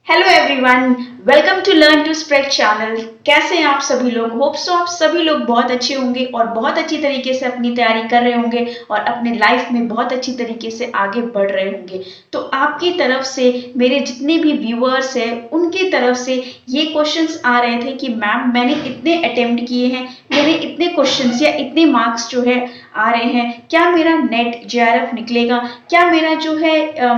Hello everyone, welcome to learn to spread channel. कैसे हैं आप सभी लोग? होप सो आप सभी लोग बहुत अच्छे होंगे और बहुत अच्छी तरीके से अपनी तैयारी कर रहे होंगे और अपने लाइफ में बहुत अच्छी तरीके से आगे बढ़ रहे होंगे। तो आपकी तरफ से मेरे जितने भी व्यूअर्स हैं उनकी तरफ से ये क्वेश्चंस आ रहे थे कि मैम मैंने इतने अटेम्प्ट किए हैं, मेरे इतने क्वेश्चंस या इतने मार्क्स जो है आ रहे हैं, क्या मेरा नेट जेआरएफ निकलेगा? क्या मेरा जो है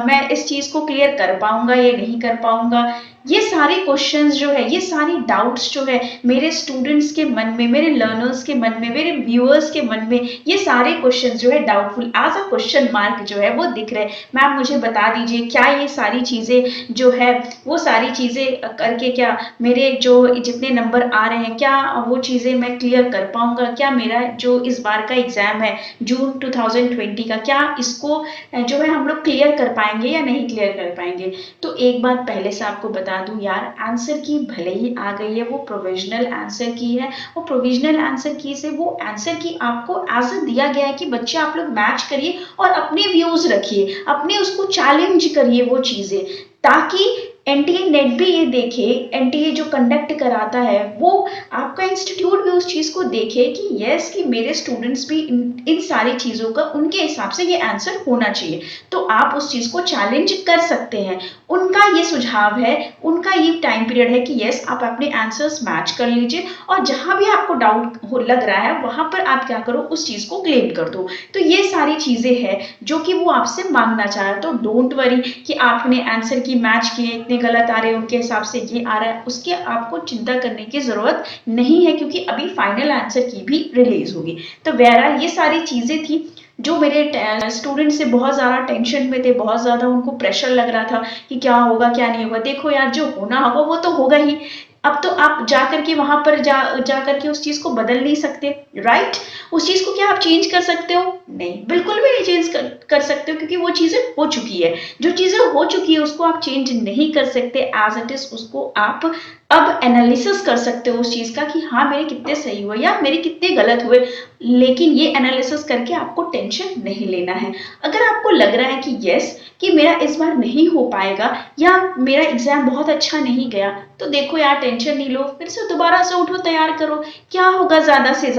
मैं इस चीज को क्लियर कर पाऊंगा या नहीं कर पाऊंगा? ये सारे क्वेश्चंस जो है, ये सारी डाउट्स जो है मेरे स्टूडेंट्स के मन में, मेरे लर्नर्स के मन में, मेरे व्यूअर्स के मन में, ये सारे क्वेश्चंस जो है doubtful as a question mark जो है वो दिख रहे हैं। मैम मुझे बता दीजिए, क्या ये सारी चीजें जो है वो सारी चीजें करके क्या मेरे जो जितने नंबर आ रहे हैं, क्या वो चीजें मैं क्लियर कर पाऊंगा? क्या मेरा जो इस बार का एग्जाम है जून 2020 का, क्या इसको जो है हम लोग क्लियर कर पाएंगे या नहीं क्लियर कर पाएंगे? तो एक बात पहले से आपको बता दूं यार, आंसर की भले ही आ गई है, वो प्रोविजनल आंसर की है। वो प्रोविजनल आंसर की से वो आंसर की आपको एज दिया गया है कि बच्चे आप लोग मैच करिए और अपने व्यूज रखिए, अपने उसको चैलेंज करिए वो चीजें, ताकि एनटीए नेट भी ये देखे, एनटीए जो कंडक्ट कराता है वो आपका इंस्टीट्यूट भी उस चीज को देखे कि यस कि मेरे स्टूडेंट्स भी इन सारी चीजों का उनके हिसाब से ये आंसर होना चाहिए। तो आप उस चीज को चैलेंज कर सकते हैं। उनका ये सुझाव है, उनका ये टाइम पीरियड है कि यस आप अपने आंसर्स मैच कर लीजिए और जहां भी आपको डाउट हो लग रहा है वहां पर आप क्या करो, उस चीज को क्लेम कर दो। तो ये सारी चीजें हैं जो कि वो आपसे मांगना चाह रहा है। तो डोंट वरी कि आपने आंसर की मैच किए, इतने गलत आ रहे हैं, उनके हिसाब से ये आ रहा है, उसके आपको चिंता करने की जरूरत नहीं है, क्योंकि अभी फाइनल आंसर की भी रिलीज होगी। तो बहरहाल ये सारी चीजें थी जो मेरे स्टूडेंट से बहुत ज़्यादा टेंशन में थे, बहुत ज़्यादा उनको प्रेशर लग रहा था कि क्या होगा क्या नहीं होगा। देखो यार, जो होना होगा वो तो होगा ही। अब तो आप जा करके वहां पर जा करके उस चीज को बदल नहीं सकते, राइट? उस चीज को क्या आप चेंज कर सकते हो? नहीं, बिल्कुल भी नहीं चेंज कर सकते हो, क्योंकि वो चीजें हो चुकी है। जो चीजें हो चुकी है उसको आप चेंज नहीं कर सकते एज इट इज। उसको आप अब एनालिसिस कर सकते हो उस चीज का कि हाँ मेरे कितने सही हुए या मेरे कितने गलत हुए, लेकिन ये एनालिसिस करके आपको टेंशन नहीं लेना है। अगर आपको लग रहा है कि यस कि मेरा इस बार नहीं हो पाएगा या मेरा एग्जाम बहुत अच्छा नहीं गया, तो देखो यार टेंशन नहीं लो, फिर से दोबारा से उठो, तैयार करो। क्या होगा, ज्यादा से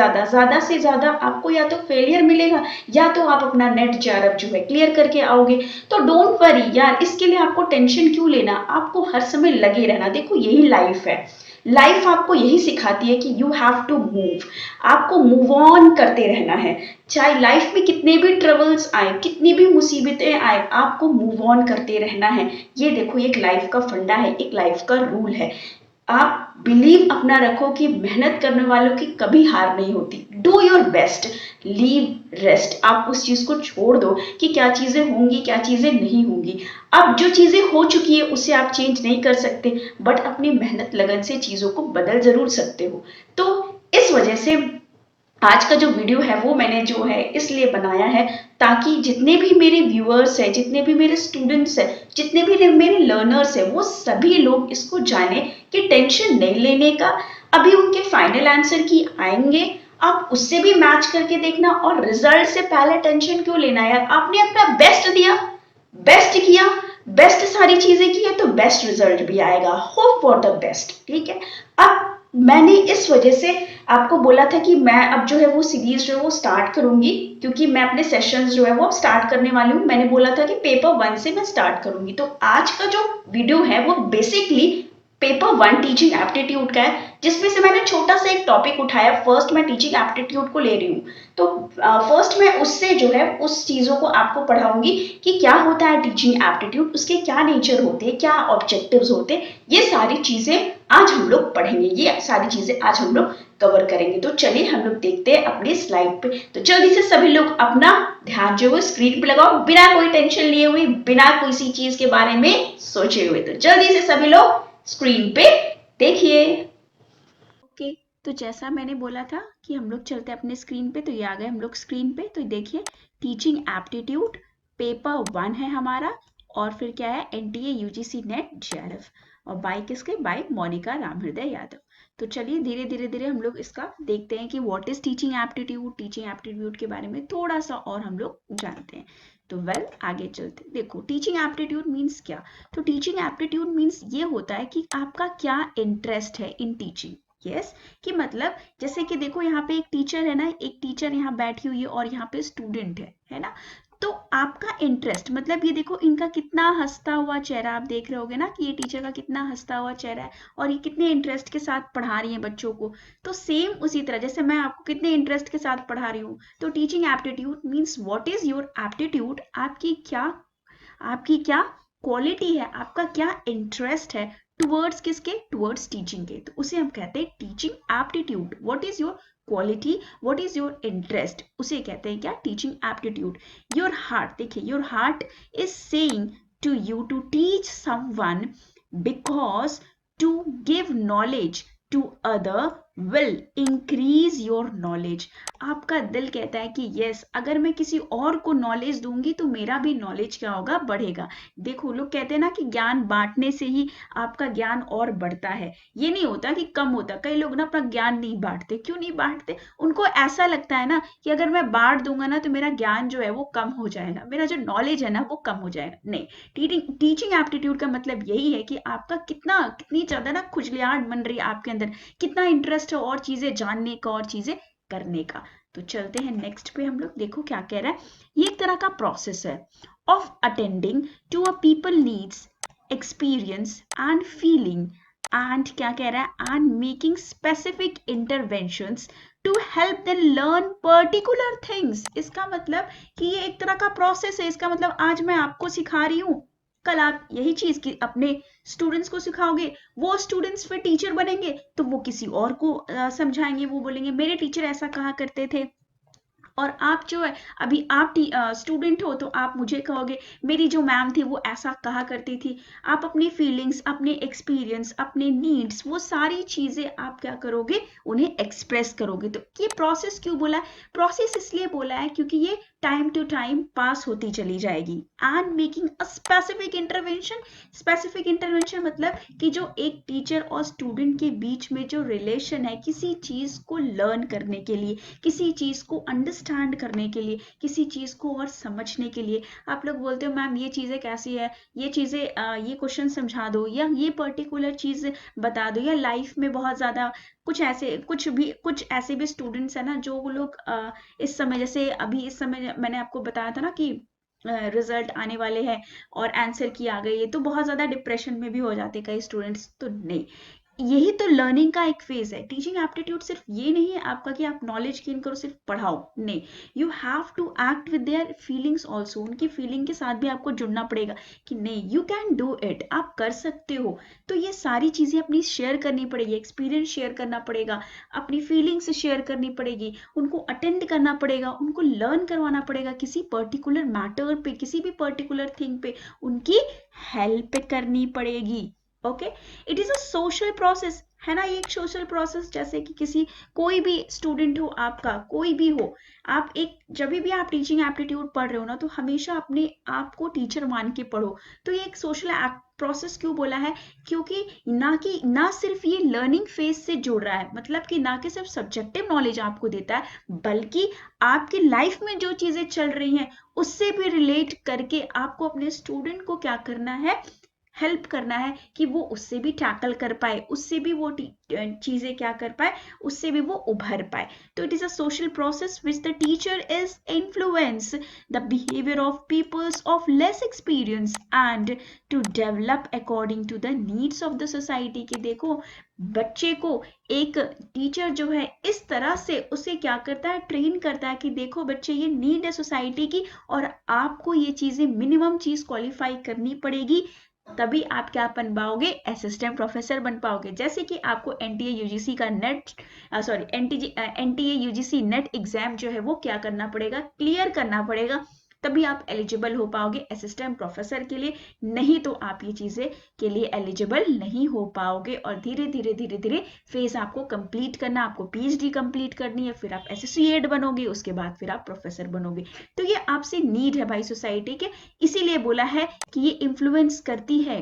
ज्यादा आपको या तो फेलियर मिलेगा या तो आप अपना नेट जेआरएफ जो है क्लियर करके आओगे। तो डोंट वरी यार, इसके लिए आपको टेंशन क्यों लेना, आपको हर समय लगे रहना। देखो यही लाइफ है, लाइफ आपको यही सिखाती है कि यू हैव टू मूव, आपको मूव ऑन करते रहना है। चाहे लाइफ में कितने भी ट्रबल्स आए, कितनी भी मुसीबतें आए, आपको मूव ऑन करते रहना है। ये देखो एक लाइफ का फंडा है, एक लाइफ का रूल है। आप बिलीव अपना रखो कि मेहनत करने वालों की कभी हार नहीं होती। Do your best, leave rest. आप उस चीज को छोड़ दो कि क्या चीजें होंगी क्या चीजें नहीं होंगी। अब जो चीजें हो चुकी है उसे आप चेंज नहीं कर सकते, बट अपनी मेहनत लगन से चीजों को बदल जरूर सकते हो। तो इस वजह से आज का जो वीडियो है वो मैंने जो है इसलिए बनाया है, ताकि जितने भी मेरे व्यूअर्स हैं, जितने भी मेरे स्टूडेंट्स हैं, जितने भी मेरे लर्नर्स हैं, वो सभी लोग इसको जाने कि टेंशन नहीं लेने का। अभी उनके फाइनल आंसर की आएंगे, आप उससे भी मैच करके देखना, और रिजल्ट से पहले टेंशन क्यों लेना यार? आपने अपना बेस्ट दिया, बेस्ट किया, बेस्ट सारी चीजें की है, तो बेस्ट रिजल्ट भी आएगा। होप फॉर द बेस्ट, ठीक है? अब मैंने इस वजह से आपको बोला था कि मैं अब जो है वो सीरीज जो है वो स्टार्ट करूंगी, क्योंकि मैं अपने सेशंस जो है वो स्टार्ट करने वाली हूँ। मैंने बोला था कि पेपर 1 से मैं स्टार्ट करूंगी। तो आज का जो वीडियो है वो बेसिकली पेपर 1 टीचिंग एप्टीट्यूड का है, जिसमें से मैंने छोटा सा एक टॉपिक उठाया। फर्स्ट मैं टीचिंग एप्टीट्यूड को ले रही हूँ, तो फर्स्ट मैं उससे जो है उस चीजों को आपको पढ़ाऊंगी कि क्या होता है टीचिंग एप्टीट्यूड, उसके क्या नेचर होते हैं, क्या ऑब्जेक्टिव्स होते हैं। ये सारी चीजें आज हम लोग पढ़ेंगे, ये सारी चीजें आज हम लोग कवर करेंगे। तो चलिए हम लोग देखते हैं अपने स्लाइड पे। तो जल्दी से सभी लोग अपना ध्यान जो है स्क्रीन पे लगाओ, बिना कोई टेंशन लिए हुए, बिना किसी चीज के बारे में सोचे हुए। तो जल्दी से सभी लोग स्क्रीन पे देखिए। ओके, तो जैसा मैंने बोला था कि हम लोग चलते अपने स्क्रीन पे, तो ये आ गए हम लोग स्क्रीन पे। तो देखिए टीचिंग एप्टीट्यूड पेपर 1 है हमारा, और फिर क्या है, एनटीए यूजीसी नेट जेआरएफ, और बाय किसके, बाय मोनिका रामहृदय यादव। तो चलिए धीरे धीरे धीरे हम लोग इसका देखते हैं कि what is teaching aptitude, teaching aptitude के बारे में थोड़ा सा और हम लोग जानते हैं। तो वेल आगे चलते देखो टीचिंग एप्टीट्यूड मीन्स क्या। तो टीचिंग एप्टीट्यूड मीन्स ये होता है कि आपका क्या इंटरेस्ट है इन टीचिंग। यस कि मतलब जैसे कि देखो यहाँ पे एक टीचर है ना, एक टीचर यहाँ बैठी हुई है और यहाँ पे स्टूडेंट है ना। तो आपका इंटरेस्ट मतलब ये देखो इनका कितना हंसता हुआ चेहरा, आप देख रहे होगे ना कि ये टीचर का कितना हंसता हुआ चेहरा है और ये कितने इंटरेस्ट के साथ पढ़ा रही है बच्चों को। तो सेम उसी तरह जैसे मैं आपको कितने इंटरेस्ट के साथ पढ़ा रही हूँ। तो teaching aptitude means what is your aptitude, आपकी क्या क्वालिटी है, आपका क्या इंटरेस्ट है टुवर्ड्स किसके, टुवर्ड्स टीचिंग के। तो उसे हम कहते हैं teaching aptitude. What is your quality, what is your interest, उसे कहते हैं क्या, टीचिंग एप्टीट्यूड। योर हार्ट, देखिए your heart is saying to you to teach someone because to give knowledge to other will increase your knowledge. आपका दिल कहता है कि यस अगर मैं किसी और को नॉलेज दूंगी तो मेरा भी नॉलेज क्या होगा, बढ़ेगा। देखो लोग कहते हैं ना कि ज्ञान बांटने से ही आपका ज्ञान और बढ़ता है, ये नहीं होता कि कम होता। कई लोग ना अपना ज्ञान नहीं बांटते, क्यों नहीं बांटते, उनको ऐसा लगता है ना कि अगर मैं बांट दूंगा ना तो मेरा ज्ञान जो है वो कम हो जाएगा, मेरा जो नॉलेज है ना वो कम हो जाएगा। नहीं, टीचिंग एप्टीट्यूड का मतलब यही है कि आपका कितनी ज्यादा ना खुजलियाहट बन रही है आपके अंदर, कितना इंटरेस्ट है और चीजें जानने का और चीजें करने का। तो चलते हैं नेक्स्ट पे हम लोग, देखो क्या कह रहा है। ये एक तरह का प्रोसेस है of attending to a people needs experience and feeling and क्या कह रहा है, and making specific interventions to help them learn particular things. इसका मतलब कि ये एक तरह का प्रोसेस है, इसका मतलब आज मैं आपको सिखा रही हूँ, कल आप यही चीज की अपने स्टूडेंट्स को सिखाओगे, वो स्टूडेंट्स फिर टीचर बनेंगे तो वो किसी और को समझाएंगे, वो बोलेंगे मेरे टीचर ऐसा कहा करते थे। और आप जो है अभी आप स्टूडेंट हो तो आप मुझे कहोगे मेरी जो मैम थी वो ऐसा कहा करती थी। आप अपनी फीलिंग्स, अपने एक्सपीरियंस, अपने नीड्स, वो सारी चीजें आप क्या करोगे, उन्हें एक्सप्रेस करोगे। तो ये प्रोसेस क्यों बोला है, प्रोसेस इसलिए बोला है क्योंकि ये टाइम टू टाइम पास होती चली जाएगी। And making a specific intervention, specific intervention मतलब कि जो एक टीचर और स्टूडेंट के बीच में जो रिलेशन है किसी चीज को लर्न करने के लिए, किसी चीज को अंडरस्टैंड करने के लिए, किसी चीज को और समझने के लिए। आप लोग बोलते हो मैम ये चीजें कैसी है, ये चीजें ये क्वेश्चन समझा दो या ये पर्टिकुलर चीज बता दो, या लाइफ में बहुत ज्यादा कुछ ऐसे भी स्टूडेंट्स है ना जो लोग इस समय, जैसे अभी इस समय मैंने आपको बताया था ना कि रिजल्ट आने वाले हैं और आंसर की आ गई है, तो बहुत ज्यादा डिप्रेशन में भी हो जाते कई स्टूडेंट्स। तो नहीं, यही तो लर्निंग का एक फेज है। टीचिंग एप्टीट्यूड सिर्फ ये नहीं है आपका कि आप नॉलेज गेन करो, सिर्फ पढ़ाओ, नहीं, you have to act with their feelings also. उनकी फीलिंग के साथ भी आपको जुड़ना पड़ेगा कि नहीं यू कैन डू इट, आप कर सकते हो। तो ये सारी चीजें अपनी शेयर करनी पड़ेगी, एक्सपीरियंस शेयर करना पड़ेगा, अपनी फीलिंग्स शेयर करनी पड़ेगी, उनको अटेंड करना पड़ेगा, उनको लर्न करवाना पड़ेगा किसी पर्टिकुलर मैटर पे, किसी भी पर्टिकुलर थिंग पे उनकी हेल्प करनी पड़ेगी। Okay, it is a social process, है ना, ये एक सोशल प्रोसेस। जैसे कि किसी कोई भी स्टूडेंट हो, आपका कोई भी हो, आप एक जब भी आप टीचिंग एप्टीट्यूड पढ़ रहे हो ना तो हमेशा अपने आप को टीचर मान के पढ़ो। तो ये एक सोशल प्रोसेस क्यों बोला है, क्योंकि ना सिर्फ ये लर्निंग फेज से जुड़ रहा है, मतलब कि ना कि सिर्फ सब्जेक्टिव नॉलेज आपको देता है, बल्कि आपकी लाइफ में जो चीजें चल रही हैं उससे भी रिलेट करके आपको अपने स्टूडेंट को क्या करना है, हेल्प करना है कि वो उससे भी टैकल कर पाए, उससे भी वो चीजें क्या कर पाए, उससे भी वो उभर पाए। तो it is a social process which the teacher is influence the behaviour of peoples of less experience and to develop according to the needs of the society. के देखो बच्चे को एक टीचर जो है इस तरह से उसे क्या करता है, ट्रेन करता है कि देखो बच्चे ये नीड है सोसाइटी की और आपको ये चीजें मिनिमम चीज क्वालिफाई करनी पड़ेगी, तभी आप क्या बन पाओगे, असिस्टेंट प्रोफेसर बन पाओगे। जैसे कि आपको एनटीए यूजीसी का एनटीए यूजीसी नेट एग्जाम जो है वो क्या करना पड़ेगा, क्लियर करना पड़ेगा, तभी आप एलिजिबल हो पाओगे असिस्टेंट प्रोफेसर के लिए, नहीं तो आप ये चीजें के लिए एलिजिबल नहीं हो पाओगे। और धीरे धीरे धीरे धीरे फेज आपको कंप्लीट करना, आपको पीएचडी कंप्लीट करनी है, फिर आप एसोसिएट बनोगे, उसके बाद फिर आप प्रोफेसर बनोगे। तो ये आपसे नीड है भाई सोसाइटी के, इसीलिए बोला है कि ये इन्फ्लुएंस करती है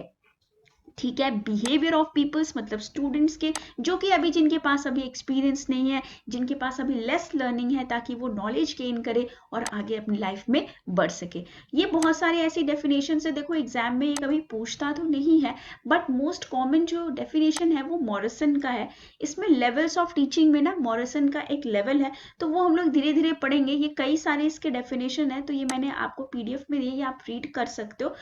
ठीक है। बिहेवियर ऑफ पीपल्स मतलब स्टूडेंट्स के, जो कि अभी जिनके पास अभी एक्सपीरियंस नहीं है, जिनके पास अभी लेस लर्निंग है, ताकि वो नॉलेज गेन करे और आगे अपनी लाइफ में बढ़ सके। ये बहुत सारे ऐसी डेफिनेशन है, देखो एग्जाम में ये कभी पूछता तो नहीं है, बट मोस्ट कॉमन जो डेफिनेशन है वो मॉरिसन का है। इसमें लेवल्स ऑफ टीचिंग में ना मॉरिसन का एक लेवल है, तो वो हम लोग धीरे धीरे पढ़ेंगे। ये कई सारे इसके डेफिनेशन है, तो ये मैंने आपको पीडीएफ में दिए, आप रीड कर सकते हो।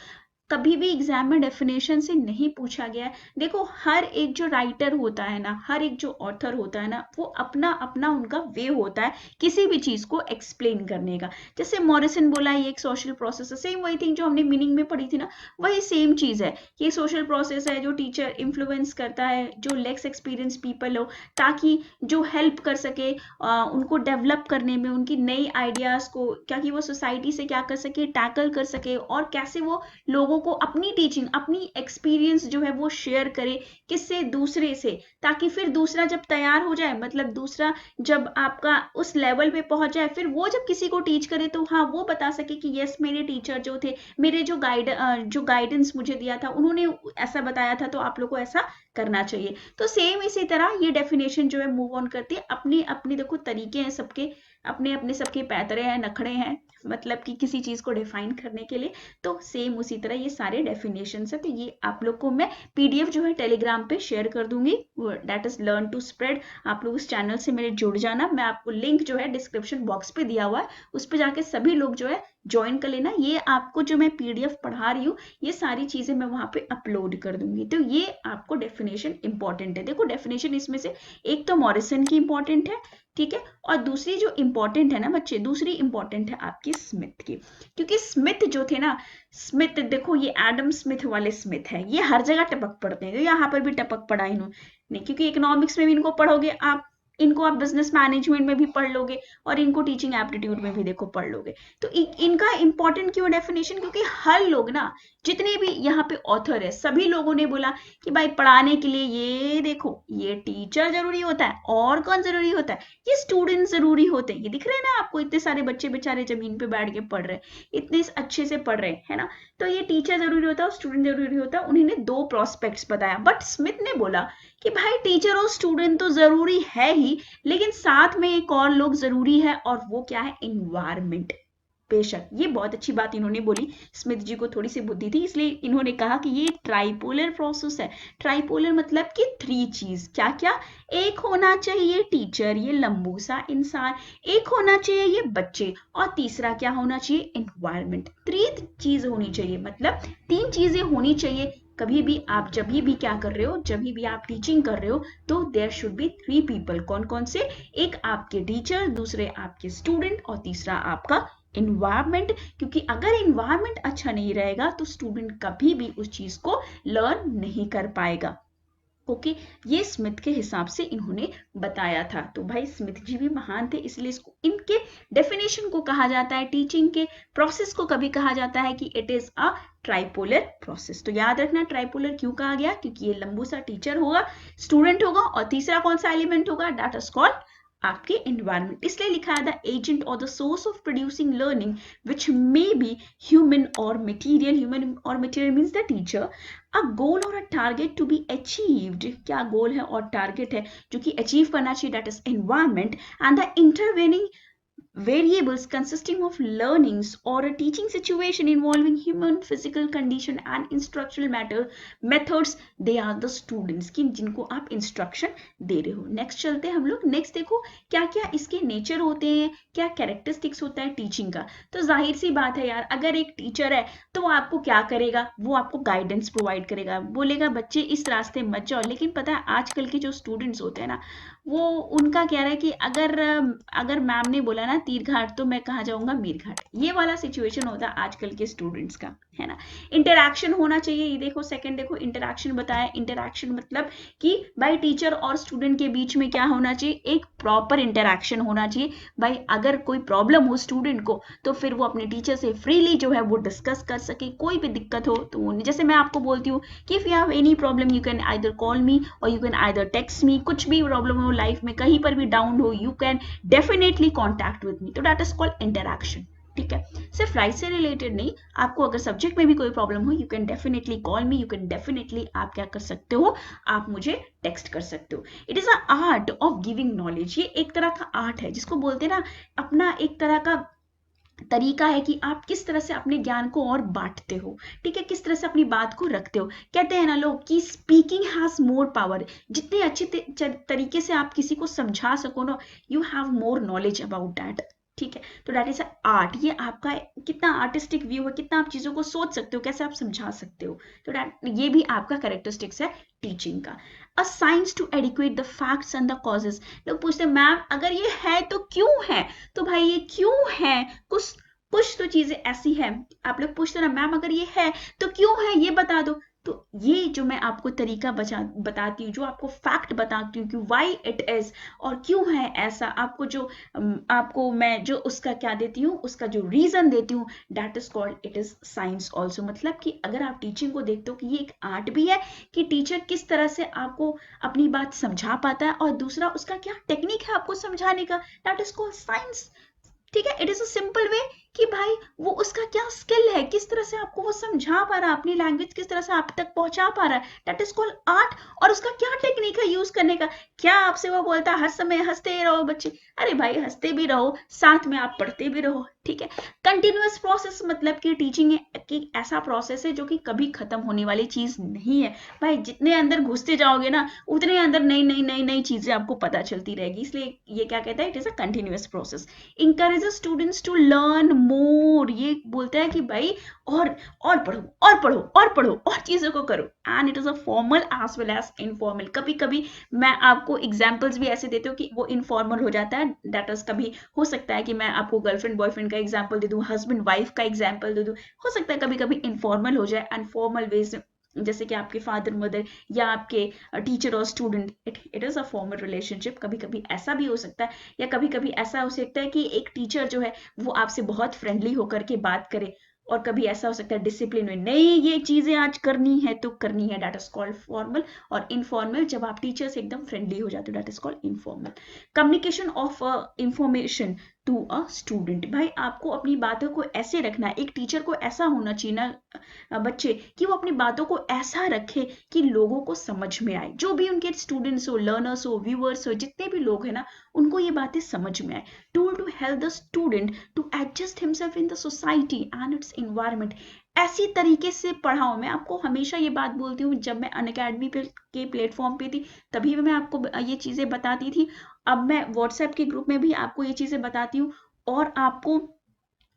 कभी भी एग्जाम में डेफिनेशन से नहीं पूछा गया है। देखो हर एक जो राइटर होता है ना, हर एक जो ऑथर होता है ना, वो अपना अपना उनका वे होता है किसी भी चीज को एक्सप्लेन करने का। जैसे मॉरिसन बोला ये एक सोशल प्रोसेस है, सेम वही थिंग जो हमने मीनिंग में पढ़ी थी ना, वही सेम चीज है। ये सोशल प्रोसेस है जो टीचर इन्फ्लुएंस करता है जो लेस एक्सपीरियंस पीपल हो, ताकि जो हेल्प कर सके उनको डेवलप करने में, उनकी नई आइडियाज को, क्या कि वो सोसाइटी से क्या कर सके, टैकल कर सके, और कैसे वो लोगों को अपनी टीचिंग, अपनी एक्सपीरियंस जो है वो शेयर करे, किससे, दूसरे से, ताकि फिर दूसरा जब तैयार हो जाए, मतलब दूसरा जब आपका उस लेवल पे पहुंच जाए, फिर वो जब किसी को टीच करे तो हाँ वो बता सके कि यस मेरे टीचर जो थे, मेरे जो गाइडेंस मुझे दिया था, उन्होंने ऐसा बताया था, तो आप लोग को ऐसा करना चाहिए। तो सेम इसी तरह ये डेफिनेशन जो है मूव ऑन करती है। अपनी अपनी देखो तरीके हैं सबके, अपने अपने सबके पैतरे हैं, नखड़े हैं, मतलब कि किसी चीज को डिफाइन करने के लिए। तो सेम उसी तरह ये सारे डेफिनेशन है। तो ये आप लोग को मैं पीडीएफ जो है टेलीग्राम पे शेयर कर दूंगी, that is learn to spread. आप लोग इस चैनल से मेरे जुड़ जाना, मैं आपको लिंक जो है डिस्क्रिप्शन बॉक्स पे दिया हुआ है, उस पर जाके सभी लोग जो है ज्वाइन कर लेना। ये आपको जो मैं पीडीएफ पढ़ा रही हूँ, ये सारी चीजें मैं वहां पे अपलोड कर दूंगी। तो ये आपको डेफिनेशन इंपॉर्टेंट है। देखो डेफिनेशन इसमें से एक तो मॉरिसन की इंपॉर्टेंट है, ठीक है, और दूसरी जो इंपॉर्टेंट है ना बच्चे, दूसरी इंपॉर्टेंट है आपकी स्मिथ की। क्योंकि स्मिथ जो थे ना, स्मिथ देखो ये एडम स्मिथ वाले स्मिथ है, ये हर जगह टपक पड़ते हैं, यहाँ पर भी टपक पड़ा इन्होंने, क्योंकि इकोनॉमिक्स में भी इनको पढ़ोगे आप, इनको आप बिजनेस मैनेजमेंट में भी पढ़ लोगे, और इनको टीचिंग एप्टीट्यूड में भी देखो पढ़ लोगे। तो इनका इंपॉर्टेंट क्यों डेफिनेशन, क्योंकि हर लोग ना, जितने भी यहाँ पे ऑथर है, सभी लोगों ने बोला कि भाई पढ़ाने के लिए ये देखो, ये टीचर जरूरी होता है, और कौन जरूरी होता है, ये स्टूडेंट जरूरी होते हैं। ये दिख रहे हैं ना आपको, इतने सारे बच्चे बेचारे जमीन पे बैठ के पढ़ रहे हैं, इतने अच्छे से पढ़ रहे हैं ना। तो ये टीचर जरूरी होता है और स्टूडेंट जरूरी होता है। उन्होंने दो प्रोस्पेक्ट्स बताया, बट स्मिथ ने बोला कि भाई टीचर और स्टूडेंट तो जरूरी है ही, लेकिन साथ में एक और लोग जरूरी है, और वो क्या है, एनवायरमेंट। बेशक ये बहुत अच्छी बात इन्होंने बोली, स्मिथ जी को थोड़ी सी बुद्धि थी, इसलिए इन्होंने कहा कि ये ट्राइपोलर प्रोसेस है। ट्राइपोलर मतलब कि थ्री चीज, क्या क्या, एक होना चाहिए टीचर, ये लंबू सा इंसान, एक होना चाहिए ये बच्चे, और तीसरा क्या होना चाहिए, एनवायरमेंट। थ्री चीज होनी चाहिए, मतलब तीन चीजें होनी चाहिए। कभी भी आप जब भी क्या कर रहे हो, जब भी आप टीचिंग कर रहे हो, तो there should be three people. कौन कौन से, एक आपके टीचर, दूसरे आपके स्टूडेंट, और तीसरा आपका इन्वायरमेंट। क्योंकि अगर इन्वायरमेंट अच्छा नहीं रहेगा तो स्टूडेंट कभी भी उस चीज को लर्न नहीं कर पाएगा। ओके, ये स्मिथ के हिसाब से इन्होंने बताया था। तो भाई स्मिथ जी भी महान थे, इसलिए इसको, इनके डेफिनेशन को कहा जाता है, टीचिंग के प्रोसेस को कभी कहा जाता है कि it is a tripolar process. तो याद रखना ट्राइपोलर क्यों कहा गया, क्योंकि ये लंबू सा टीचर होगा, स्टूडेंट होगा, और तीसरा कौन सा एलिमेंट होगा, दैट इज कॉल्ड आपके एनवायरमेंट। इसलिए लिखा है द एजेंट और the source of producing learning which may be human और मटेरियल। ह्यूमन और material means the teacher. A goal और a target to be achieved, क्या गोल है और टारगेट है जो कि अचीव करना चाहिए, that is environment. And the intervening variables consisting of learnings or a teaching situation involving human physical condition and instructional methods, they are the students की जिनको आप इंस्ट्रक्शन दे रहे हो। नेक्स्ट चलते हैं हम लोग, नेक्स्ट देखो क्या क्या इसके नेचर होते हैं, क्या कैरेक्टरिस्टिक्स होता है टीचिंग का। तो जाहिर सी बात है यार, अगर एक टीचर है तो वो आपको क्या करेगा, वो आपको गाइडेंस प्रोवाइड करेगा, बोलेगा बच्चे इस रास्ते मत जाओ। लेकिन पता है आजकल के जो स्टूडेंट्स होते हैं ना, वो उनका कह रहा है कि अगर मैम ने बोला ना तीर घाट, तो मैं कहाँ जाऊंगा, मीर घाट। ये वाला सिचुएशन होता है आजकल के स्टूडेंट्स का, है ना। इंटरैक्शन होना चाहिए, ये देखो सेकंड देखो इंटरैक्शन बताया। इंटरैक्शन मतलब कि भाई टीचर और स्टूडेंट के बीच में क्या होना चाहिए, एक प्रॉपर इंटरैक्शन होना चाहिए। भाई अगर कोई प्रॉब्लम हो स्टूडेंट को, तो फिर वो अपने टीचर से फ्रीली जो है वो डिस्कस कर सके। कोई भी दिक्कत हो तो जैसे मैं आपको बोलती हूँ कि if you have any problem you can either call me or you can either text me. कुछ भी प्रॉब्लम हो लाइफ में, कहीं पर भी डाउन हो, you can definitely contact with me. तो दैट इज कॉल्ड इंटरैक्शन, ठीक है, सिर्फ लाइफ से रिलेटेड नहीं, आपको अगर सब्जेक्ट में भी कोई प्रॉब्लम हो, you can definitely call me, you can definitely आप क्या कर सकते हो, आप मुझे टेक्स्ट कर सकते हो। It is a art of giving knowledge, ये एक तरह का आर्ट है जिसको बोलते हैं ना, अपना एक तरह का तरीका है कि आप किस तरह से अपने ज्ञान को और बांटते हो, ठीक है, किस तरह से अपनी बात को रखते हो। कहते हैं ना लोग कि स्पीकिंग हैज मोर पावर, जितने अच्छे तरीके से आप किसी को समझा सको ना, you have more knowledge about that, ठीक है। तो दैट इज अ आर्ट, ये आपका कितना आर्टिस्टिक व्यू है, कितना आप चीजों को सोच सकते हो, कैसे आप समझा सकते हो। तो ये भी आपका कैरेक्टरिस्टिक्स है टीचिंग का। A science to adequate the facts and the causes. लोग पूछते हैं मैम अगर ये है तो क्यों है, तो भाई ये क्यों है, कुछ कुछ तो चीजें ऐसी है, आप लोग पूछते ना मैम अगर ये है तो क्यों है, ये बता दो। तो ये जो मैं आपको तरीका बताती हूँ, जो आपको फैक्ट बताती हूँ कि व्हाई इट इज और क्यों है ऐसा, आपको जो आपको मैं जो उसका क्या देती हूँ, उसका जो रीजन देती हूँ, that is called it is science also. मतलब कि अगर आप टीचिंग को देखते हो कि ये एक आर्ट भी है कि टीचर किस तरह से आपको अपनी बात समझा पाता है, और दूसरा उसका क्या टेक्निक है आपको समझाने का, दैट इज कॉल्ड साइंस, ठीक है। It is a simple way कि भाई वो उसका क्या स्किल है, किस तरह से आपको वो समझा पा रहा है, अपनी लैंग्वेज किस तरह से आप तक पहुंचा पा रहा है, दैट इज कॉल्ड आर्ट। और उसका क्या टेक्निक है यूज करने का, क्या आपसे वो बोलता है हर समय हंसते रहो बच्चे, अरे भाई हंसते भी रहो, साथ में आप पढ़ते भी रहो, ठीक है। कंटिन्यूअस प्रोसेस मतलब कि टीचिंग एक ऐसा प्रोसेस है जो कि कभी खत्म होने वाली चीज नहीं है भाई, जितने अंदर घुसते जाओगे ना उतने अंदर नई नई नई नई चीजें आपको पता चलती रहेगी, इसलिए ये क्या कहता है, it is a continuous process. encourages students to learn more, ये बोलता है कि भाई और पढ़ो और पढ़ो और पढ़ो और चीजों को करो। And it is a formal as well as informal, कभी कभी मैं आपको एग्जांपल्स भी ऐसे देती हूँ कि वो इनफॉर्मल हो जाता है, दैट इज कभी हो सकता है कि मैं आपको गर्लफ्रेंड बॉयफ्रेंड का एग्जांपल दे दूं, हस्बैंड वाइफ का एग्जांपल दे दूं, हो सकता है कभी कभी इनफॉर्मल हो जाए, अनफॉर्मल वेज जैसे कि आपके फादर मदर या आपके टीचर और student, it is a formal relationship. कभी कभी ऐसा भी हो सकता है, या कभी कभी ऐसा हो सकता है कि एक टीचर जो है वो आपसे बहुत फ्रेंडली होकर के बात करे, और कभी ऐसा हो सकता है डिसिप्लिन में, नहीं ये चीजें आज करनी है तो करनी है, दैट इज कॉल्ड फॉर्मल। और इनफॉर्मल जब आप टीचर से एकदम फ्रेंडली हो जाते हो, that is called informal. Communication of information to a student, भाई आपको अपनी बातों को ऐसे रखना है, एक टीचर को ऐसा होना चाहिए ना बच्चे कि वो अपनी बातों को ऐसा रखे कि लोगों को समझ में आए, जो भी उनके स्टूडेंट्स हो, लर्नर्स हो, व्यूअर्स हो, जितने भी लोग हैं ना, उनको ये बातें समझ में आए। Tool to help the student to adjust himself in the society and its environment, ऐसी तरीके से पढ़ाओ। मैं आपको हमेशा ये बात बोलती हूँ, जब मैं अनअकैडमी पे के प्लेटफॉर्म पे थी तभी मैं आपको ये चीजें बताती थी, अब मैं व्हाट्सएप के ग्रुप में भी आपको ये चीजें बताती हूँ, और आपको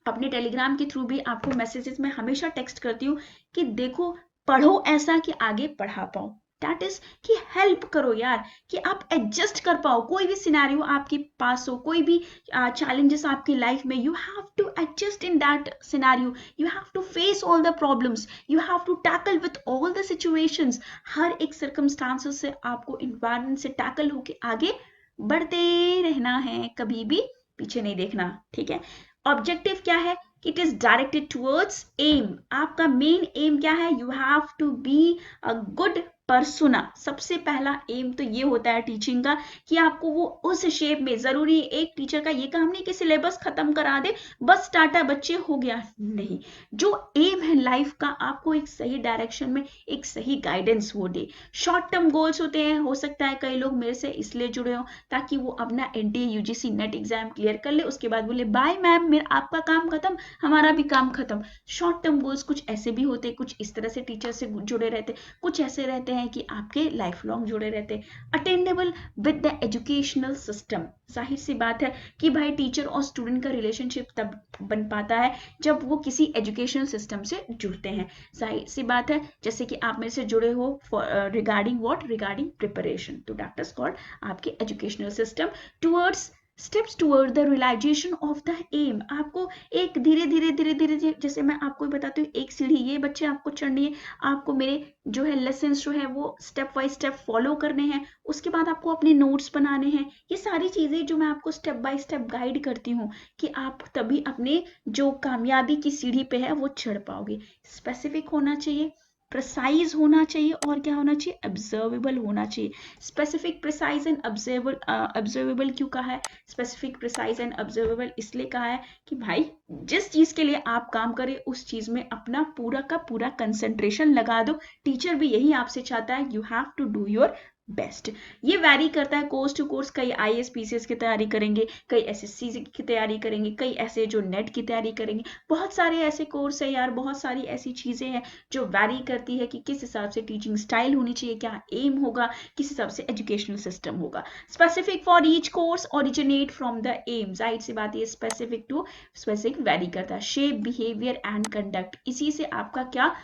अपने टेलीग्राम के थ्रू भी आपको मैसेजेस में हमेशा टेक्स्ट करती हूँ कि देखो पढ़ो ऐसा कि आगे पढ़ा पाओ, दैट इज कि हेल्प करो यार, कि आप एडजस्ट कर पाओ, कोई भी सिनेरियो आपके पास हो, कोई भी चैलेंजेस आपकी लाइफ में, you have to adjust in that scenario, you have to face all the problems, you have to tackle with all the situations. हर एक सर्कमस्टांसेस से आपको इन्वायरमेंट से टैकल होके आगे बढ़ते रहना है, कभी भी पीछे नहीं देखना, ठीक है। ऑब्जेक्टिव क्या है, it is directed towards aim, आपका मेन एम क्या है, you have to be a good persona. सबसे पहला एम तो ये होता है टीचिंग का कि आपको वो उस शेप में, जरूरी एक टीचर का ये काम नहीं कि सिलेबस खत्म करा दे बस टाटा बच्चे हो गया, नहीं, जो एम है लाइफ का, आपको एक सही डायरेक्शन में एक सही गाइडेंस वो दे। शॉर्ट टर्म गोल्स होते हैं, हो सकता है कई लोग मेरे से इसलिए जुड़े हो ताकि वो अपना NTA UGC net exam clear कर ले, उसके बाद बोले बाय मैम मेरा आपका काम खत्म, हमारा भी काम खत्म। शॉर्ट टर्म गोल्स कुछ ऐसे भी होते, कुछ इस तरह से टीचर से जुड़े रहते, कुछ ऐसे रहते हैं कि आपके लाइफ लॉन्ग जुड़े रहते। अटेंडेबल विद द एजुकेशनल सिस्टम, जाहिर सी बात है कि भाई टीचर और स्टूडेंट का रिलेशनशिप तब बन पाता है जब वो किसी एजुकेशनल सिस्टम से जुड़ते हैं। जाहिर सी बात है जैसे कि आप मेरे से जुड़े हो रिगार्डिंग व्हाट, रिगार्डिंग प्रिपरेशन, तो दैट इज कॉल्ड आपके educational system towards steps toward the realisation of the aim. आपको एक धीरे धीरे धीरे धीरे, जैसे मैं आपको बताती हूँ, एक सीढ़ी ये बच्चे आपको चढ़नी है, आपको मेरे जो है लेसन जो है वो स्टेप बाय स्टेप फॉलो करने हैं, उसके बाद आपको अपने नोट्स बनाने हैं, ये सारी चीजें जो मैं आपको स्टेप बाय स्टेप गाइड करती हूँ कि आप तभी अपने जो कामयाबी की सीढ़ी पे है वो चढ़ पाओगे। स्पेसिफिक होना चाहिए, प्रिसाइज होना चाहिए और क्या होना चाहिए, ऑब्जर्वेबल होना चाहिए। स्पेसिफिक, प्रिसाइज एंड ऑब्जर्वेबल क्यों कहा है, स्पेसिफिक, प्रिसाइज एंड ऑब्जर्वेबल इसलिए कहा है कि भाई जिस चीज के लिए आप काम करें उस चीज में अपना पूरा का पूरा कंसंट्रेशन लगा दो। टीचर भी यही आपसे चाहता है, you have to do your best. ये वैरी करता है कोर्स टू कोर्स, कई आईएएस पीसीएस की तैयारी करेंगे, कई एसएससी की तैयारी करेंगे, कई ऐसे जो नेट की तैयारी करेंगे। बहुत सारे ऐसे कोर्स है यार, बहुत सारी ऐसी चीजें हैं जो वैरी करती है कि किस हिसाब से टीचिंग स्टाइल होनी चाहिए, क्या एम होगा, किस हिसाब से एजुकेशनल सिस्टम होगा। Specific for each course originate from the aim, जाहिर सी बात है स्पेसिफिक टू स्पेसिफिक वैरी करता है। शेप, बिहेवियर एंड कंडक्ट, इसी से आपका क्या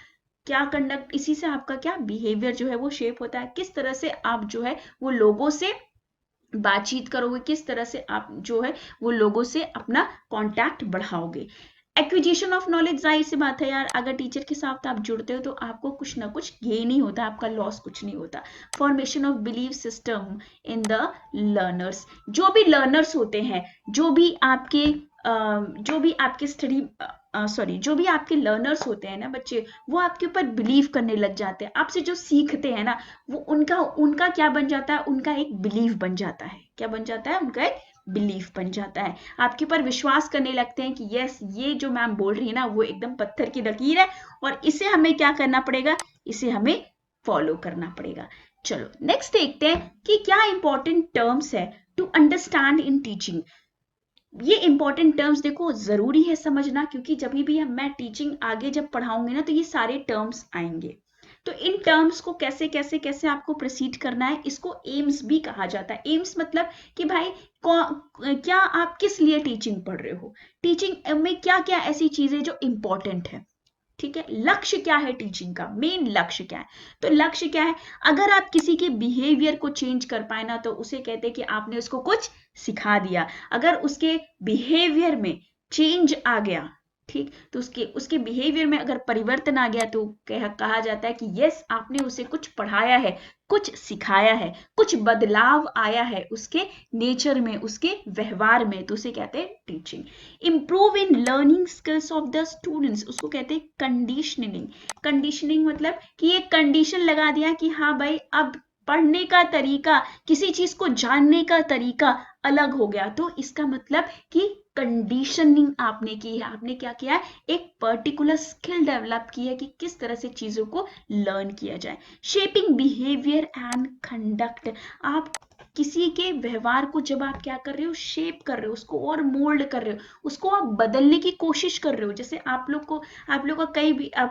क्या कंडक्ट, इसी से आपका क्या बिहेवियर जो है वो शेप होता है। किस तरह से आप जो है वो लोगों से बातचीत करोगे, किस तरह से आप जो है वो लोगों से अपना कांटेक्ट बढ़ाओगे। एक्विजिशन ऑफ नॉलेज, जाहिर सी बात है यार, अगर टीचर के साथ आप जुड़ते हो तो आपको कुछ ना कुछ गेन ही होता है, आपका लॉस कुछ नहीं होता। Formation of belief system in the learners, जो भी लर्नर्स होते हैं, जो भी आपके स्टडी जो भी आपके लर्नर्स होते हैं ना बच्चे, वो आपके ऊपर बिलीव करने लग जाते हैं। आपसे जो सीखते हैं ना, वो उनका उनका क्या बन जाता है, उनका एक बिलीव बन जाता है। क्या बन जाता है, उनका एक बिलीफ बन जाता है। आपके ऊपर विश्वास करने लगते हैं कि यस, ये जो मैम बोल रही है ना वो एकदम पत्थर की लकीर है और इसे हमें क्या करना पड़ेगा, इसे हमें फॉलो करना पड़ेगा। चलो नेक्स्ट देखते हैं कि क्या इंपॉर्टेंट टर्म्स है टू अंडरस्टैंड इन टीचिंग। ये इंपॉर्टेंट टर्म्स देखो जरूरी है समझना, क्योंकि जब भी मैं टीचिंग आगे जब पढ़ाऊंगी ना तो ये सारे टर्म्स आएंगे। तो इन टर्म्स को कैसे कैसे कैसे आपको प्रोसीड करना है, इसको एम्स भी कहा जाता है। एम्स मतलब कि भाई क्या आप किस लिए टीचिंग पढ़ रहे हो, टीचिंग में क्या क्या ऐसी चीजें जो इंपॉर्टेंट है। ठीक है, लक्ष्य क्या है टीचिंग का, मेन लक्ष्य क्या है। तो लक्ष्य क्या है, अगर आप किसी के बिहेवियर को चेंज कर पाए ना तो उसे कहते हैं कि आपने उसको कुछ सिखा दिया। अगर उसके बिहेवियर में चेंज आ गया, ठीक, तो उसके बिहेवियर में अगर परिवर्तन आ गया तो कहा जाता है कि यस, आपने उसे कुछ पढ़ाया है, कुछ सिखाया है, कुछ बदलाव आया है उसके नेचर में, उसके व्यवहार में, तो उसे कहते हैं teaching. Improve in learning skills of the students, उसको कहते हैं कंडीशनिंग। कंडीशनिंग मतलब कि एक कंडीशन लगा दिया कि हाँ भाई अब पढ़ने का तरीका, किसी चीज को जानने का तरीका अलग हो गया, तो इसका मतलब कि कंडीशनिंग आपने की है। आपने क्या किया है, एक पर्टिकुलर स्किल डेवलप की है कि किस तरह से चीजों को लर्न किया जाए। शेपिंग बिहेवियर एंड कंडक्ट, आप किसी के व्यवहार को जब आप क्या कर रहे हो, शेप कर रहे हो, उसको और मोल्ड कर रहे हो, उसको आप बदलने की कोशिश कर रहे हो। जैसे आप लोग का आप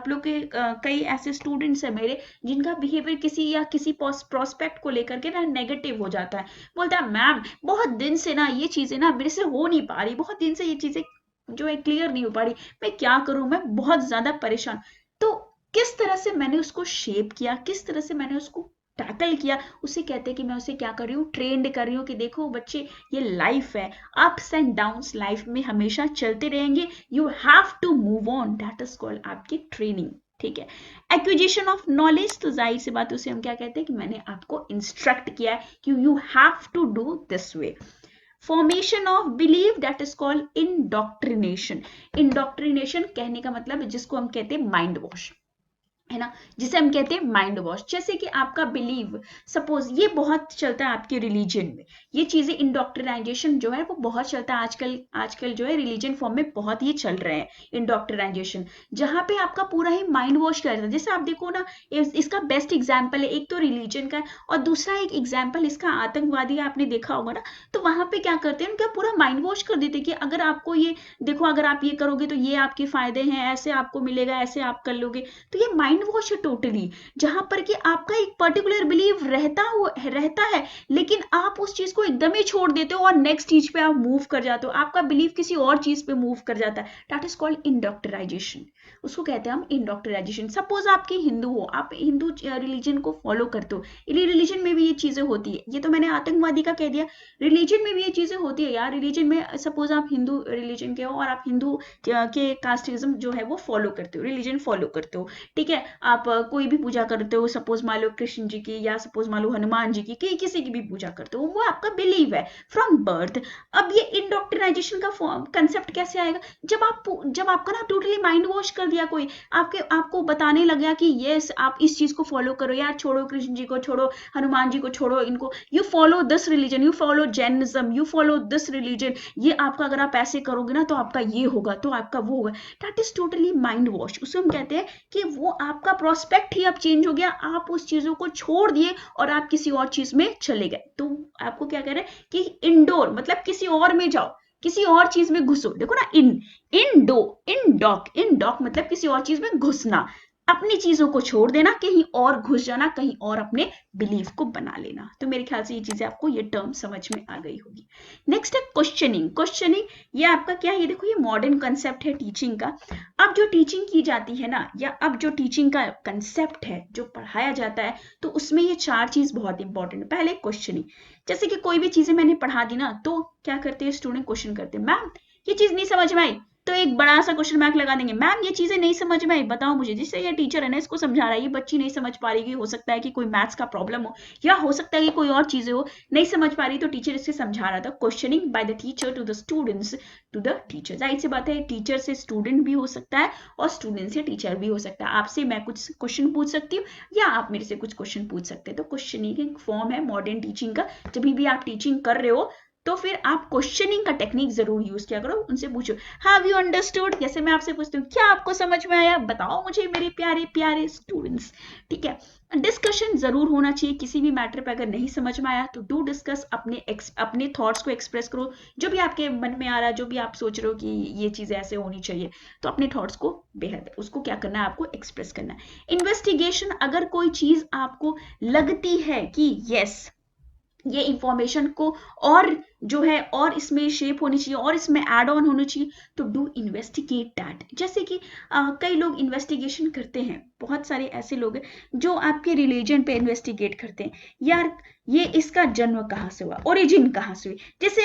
लोग के कई ऐसे स्टूडेंट्स हैं मेरे, जिनका बिहेवियर किसी प्रोस्पेक्ट को लेकर के ना नेगेटिव हो जाता है। बोलता है मैम बहुत दिन से ना ये चीजें ना मेरे से हो नहीं पा रही, बहुत दिन से ये चीजें जो है क्लियर नहीं हो पा रही, मैं क्या करूं, मैं बहुत ज्यादा परेशान। तो किस तरह से मैंने उसको शेप किया, किस तरह से मैंने उसको टैकल किया, उसे कहते हैं कि मैं उसे क्या कर रही हूँ, ट्रेंड कर रही हूँ कि देखो बच्चे ये लाइफ है, अप्स एंड डाउन्स लाइफ में हमेशा चलते रहेंगे, you have to move on, that is called आपकी ट्रेनिंग। ठीक है, एक्विजिशन ऑफ नॉलेज, तो जाहिर सी बात उसे हम क्या कहते हैं कि मैंने आपको इंस्ट्रक्ट किया है कि you have to do this way. Formation of believe, that is called indoctrination. Indoctrination कहने का मतलब जिसको हम कहते हैं माइंड वॉश, है ना, जिसे हम कहते हैं माइंड वॉश। जैसे कि आपका बिलीव, सपोज ये बहुत चलता है आपके रिलीजन में, ये चीजें इंडोक्ट्रिनाइजेशन जो है वो बहुत चलता है आजकल जो है रिलीजन फॉर्म में बहुत ही चल रहे हैं इंडोक्ट्रिनाइजेशन, जहां पे आपका पूरा ही माइंड वॉश कर रहा है। जैसे आप देखो ना, इसका बेस्ट एग्जाम्पल है, एक तो रिलीजन का और दूसरा एक एग्जाम्पल इसका आतंकवादी, आपने देखा होगा ना, तो वहां पे क्या करते हैं, उनका पूरा माइंड वॉश कर देते कि अगर आपको ये देखो, अगर आप ये करोगे तो ये आपके फायदे हैं, ऐसे आपको मिलेगा, ऐसे आप कर लोगे। तो ये माइंड वॉश है टोटली, जहां पर कि आपका एक पर्टिकुलर बिलीव रहता है, लेकिन आप उस चीज को एकदम ही छोड़ देते हो और नेक्स्ट चीज पे आप मूव कर जाते हो, आपका बिलीव किसी और चीज पे मूव कर जाता है। दैट इज कॉल्ड इंडोक्ट्राइजेशन, उसको कहते हैं हम इंडोक्ट्राइजेशन। सपोज आपके हिंदू हो, आप हिंदू रिलीजन को फॉलो करते हो, रिलीजन में भी ये चीजें होती है, ये तो मैंने आतंकवादी का कह दिया, रिलीजन में भी ये चीजें होती है यार। रिलीजन में सपोज आप हिंदू रिलीजन के हो और आप हिंदू के कास्टिज्म जो है वो फॉलो करते हो, रिलीजन फॉलो करते हो, ठीक है, आप कोई भी पूजा करते हो, सपोज मान लो कृष्ण जी की या सपोज मान लो हनुमान जी की, किसी की भी पूजा करते हो, वो आपका बिलीव है फ्रॉम बर्थ। अब ये इंडोक्ट्रिनाइजेशन का कंसेप्ट कैसे आएगा? जब आपका ना टोटली माइंड वॉश कर दिया कोई, आपको बताने लग गया कि यस आप इस चीज को फॉलो करो, यार छोड़ो कृष्ण जी को, छोड़ो हनुमान जी को, छोड़ो इनको, you follow this religion, you follow Jainism, you follow this religion, ये आपका अगर आप ऐसे करोगे ना तो आपका ये होगा, तो आपका वो होगा। That is totally mind wash. उसे हम कहते हैं कि वो आपका प्रोस्पेक्ट ही अब चेंज हो गया, आप उस चीजों को छोड़ दिए और आप किसी और चीज में चले गए। तो आपको क्या कह रहे हैं कि इंडोर मतलब किसी और में जाओ, किसी और चीज में घुसो। देखो ना, इनडॉक मतलब किसी और चीज में घुसना, अपनी चीजों को छोड़ देना, कहीं और घुस जाना, कहीं और अपने बिलीफ को बना लेना। तो मेरे ख्याल से ये चीजें आपको ये टर्म समझ में आ गई होगी। नेक्स्ट है क्वेश्चनिंग। क्वेश्चनिंग ये आपका क्या है? ये देखो, ये मॉडर्न कंसेप्ट है टीचिंग का। अब जो टीचिंग की जाती है ना, या अब जो टीचिंग का कंसेप्ट है जो पढ़ाया जाता है, तो उसमें ये 4 चीज बहुत इंपॉर्टेंट है। पहले क्वेश्चनिंग, जैसे कि कोई भी चीजें मैंने पढ़ा दी ना, तो क्या करते हैं स्टूडेंट? क्वेश्चन करते हैं, मैम ये चीज नहीं समझ में आई, तो एक बड़ा सा क्वेश्चन मार्क लगा देंगे, मैम ये चीजें नहीं समझ में आई, बताओ मुझे। जिससे ये टीचर है ना, इसको समझा रहा है, ये बच्ची नहीं समझ पा रही, हो सकता है कि कोई मैथ्स का प्रॉब्लम हो, या हो सकता है कि कोई और चीजें हो, नहीं समझ पा रही, तो टीचर इससे समझा रहा था। Questioning by the teacher to the students to the teacher. जाहिर सी बात है, टीचर से स्टूडेंट भी हो सकता है और स्टूडेंट से टीचर भी हो सकता है। आपसे मैं कुछ क्वेश्चन पूछ सकती हूँ या आप मेरे से कुछ क्वेश्चन पूछ सकते हैं। तो क्वेश्चनिंग एक फॉर्म है मॉडर्न टीचिंग का। जब भी आप टीचिंग कर रहे हो तो फिर आप क्वेश्चनिंग का टेक्निक जरूर यूज किया करो। उनसे पूछो, हैव यू अंडरस्टूड? जैसे मैं आपसे पूछती हूँ, क्या आपको समझ में आया? बताओ मुझे मेरे प्यारे प्यारे स्टूडेंट्स। ठीक है, डिस्कशन जरूर होना चाहिए किसी भी मैटर पे। अगर नहीं समझ में आया तो डू डिस्कस, अपने थॉट्स को एक्सप्रेस करो। जो भी आपके मन में आ रहा है, जो भी आप सोच रहे हो कि ये चीज ऐसे होनी चाहिए, तो अपने थॉट्स को बेहद उसको क्या करना है, आपको एक्सप्रेस करना है। इन्वेस्टिगेशन, अगर कोई चीज आपको लगती है कि यस ये इंफॉर्मेशन को और जो है और इसमें शेप होनी चाहिए और इसमें एड ऑन होनी चाहिए, तो डू इन्वेस्टिगेट दैट। जैसे कि कई लोग इन्वेस्टिगेशन करते हैं, बहुत सारे ऐसे लोग हैं जो आपके रिलीजन पे इन्वेस्टिगेट करते हैं, यार ये इसका जन्म कहाँ से हुआ, ओरिजिन कहाँ से हुई। जैसे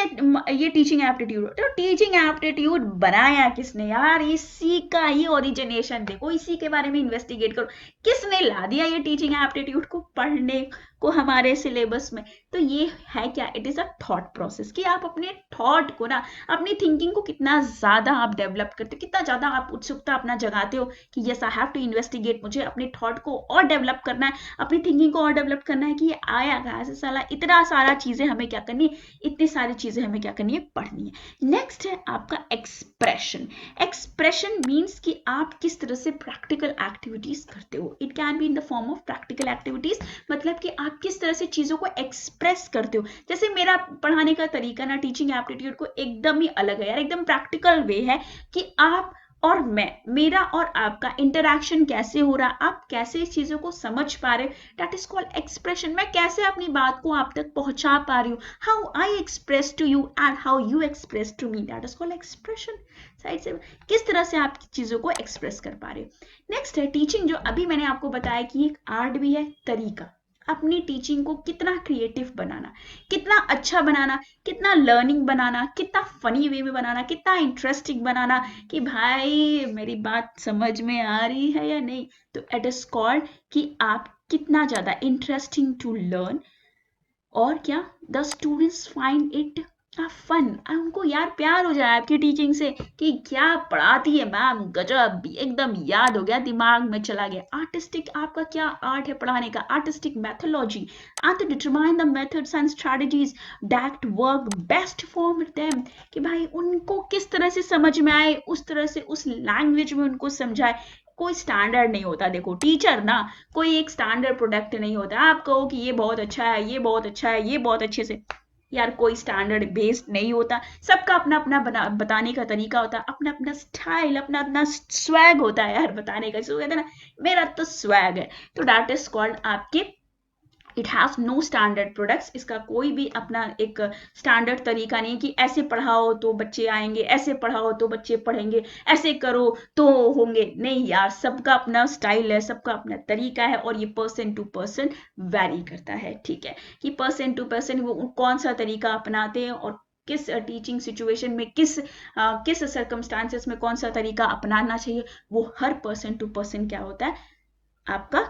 ये टीचिंग एप्टीट्यूड, तो टीचिंग एप्टीट्यूड बनाया किसने यार? इसी का ही ओरिजिनेशन देखो, इसी के बारे में इन्वेस्टिगेट करो, किसने ला दिया ये टीचिंग एप्टीट्यूड को पढ़ने को हमारे सिलेबस में। तो ये है क्या? It is a thought process, कि आप अपने थॉट को ना, अपनी थिंकिंग को कितना ज्यादा आप डेवलप करते हो, कितना ज्यादा आप उत्सुकता अपना जगाते हो कि yes I have to investigate, मुझे अपने थॉट को और डेवलप करना है, अपनी थिंकिंग को और डेवलप करना है कि ये आया कहाँ से साला, इतना सारा चीजें हमें क्या करनी है, इतनी सारी चीजें हमें क्या करनी है, पढ़नी है। नेक्स्ट है आपका एक्सप्रेशन। एक्सप्रेशन मीन्स कि आप किस तरह से प्रैक्टिकल एक्टिविटीज करते हो। It can be in the form of practical activities, मतलब कि आप किस तरह से चीजों को एक्सप्रेस करते हो। जैसे मेरा पढ़ाने का तरीका ना टीचिंग एप्टीट्यूड को एकदम ही अलग है यार, एकदम प्रैक्टिकल वे है कि आप और मेरा और आपका इंटरेक्शन कैसे हो रहा है, आप कैसे इस चीजों को समझ पा रहे हो, दैट इज कॉल्ड एक्सप्रेशन। मैं कैसे अपनी बात को आप तक पहुंचा पा रही हूँ, how I express to you and how you express to me, that is called expression. Side से किस तरह से आप चीजों को एक्सप्रेस कर पा रहे हो। नेक्स्ट है टीचिंग, जो अभी मैंने आपको बताया कि एक आर्ट भी है, तरीका अपनी टीचिंग को कितना क्रिएटिव बनाना, कितना अच्छा बनाना, कितना लर्निंग बनाना, कितना फनी वे में बनाना, कितना इंटरेस्टिंग बनाना कि भाई मेरी बात समझ में आ रही है या नहीं। तो इट इज कॉल्ड कि आप कितना ज्यादा इंटरेस्टिंग टू लर्न, और क्या the students find it fun, उनको यार प्यार हो जाए आपकी टीचिंग से कि क्या पढ़ाती है मैम, गजब, एकदम याद हो गया, दिमाग में चला गया। आर्टिस्टिक, आपका क्या आर्ट है पढ़ाने का, artistic methodology and to determine the methods and strategies that work best for them, कि भाई उनको किस तरह से समझ में आए, उस तरह से उस लैंग्वेज में उनको समझाए। कोई स्टैंडर्ड नहीं होता, देखो टीचर ना कोई एक स्टैंडर्ड प्रोडक्ट नहीं होता। आप कहो कि ये बहुत अच्छा है, ये बहुत अच्छा है, ये बहुत अच्छे से, यार कोई स्टैंडर्ड बेस्ड नहीं होता। सबका अपना अपना बताने का तरीका होता है, अपना अपना स्टाइल, अपना अपना स्वैग होता है यार बताने का। इसको कहते हैं ना मेरा तो स्वैग है, तो दैट इज कॉल्ड आपके it has no standard products. इसका कोई भी अपना एक स्टैंडर्ड तरीका नहीं कि ऐसे पढ़ाओ तो बच्चे आएंगे, ऐसे पढ़ाओ तो बच्चे पढ़ेंगे, ऐसे करो तो होंगे, नहीं यार, सबका अपना स्टाइल है, सबका अपना तरीका है, और ये पर्सन टू पर्सन वैरी करता है। ठीक है, कि पर्सन टू पर्सन वो कौन सा तरीका अपनाते हैं और किस टीचिंग सिचुएशन में किस सर्कमस्टांसेस में कौन सा तरीका अपनाना चाहिए, वो हर पर्सन टू पर्सन क्या होता है, आपका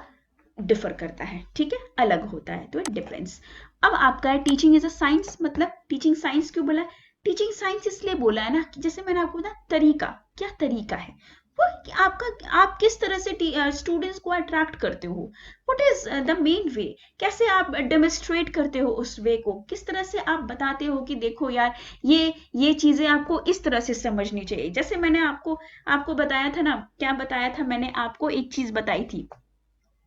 डिफर करता है, ठीक है, अलग होता है, तो इट डिपेंड्स। अब आपका है टीचिंग इज अ साइंस, मतलब टीचिंग साइंस क्यों बोला? टीचिंग साइंस इसलिए बोला है ना कि जैसे मैंने आपको बताया तरीका, क्या तरीका है वो कि आपका, आप किस तरह से स्टूडेंट्स को अट्रैक्ट करते हो, व्हाट इज द मेन वे, कैसे आप डेमोन्स्ट्रेट करते हो उस वे को, किस तरह से आप बताते हो कि देखो यार ये चीजें आपको इस तरह से समझनी चाहिए। जैसे मैंने आपको आपको बताया था ना, क्या बताया था मैंने आपको, एक चीज बताई थी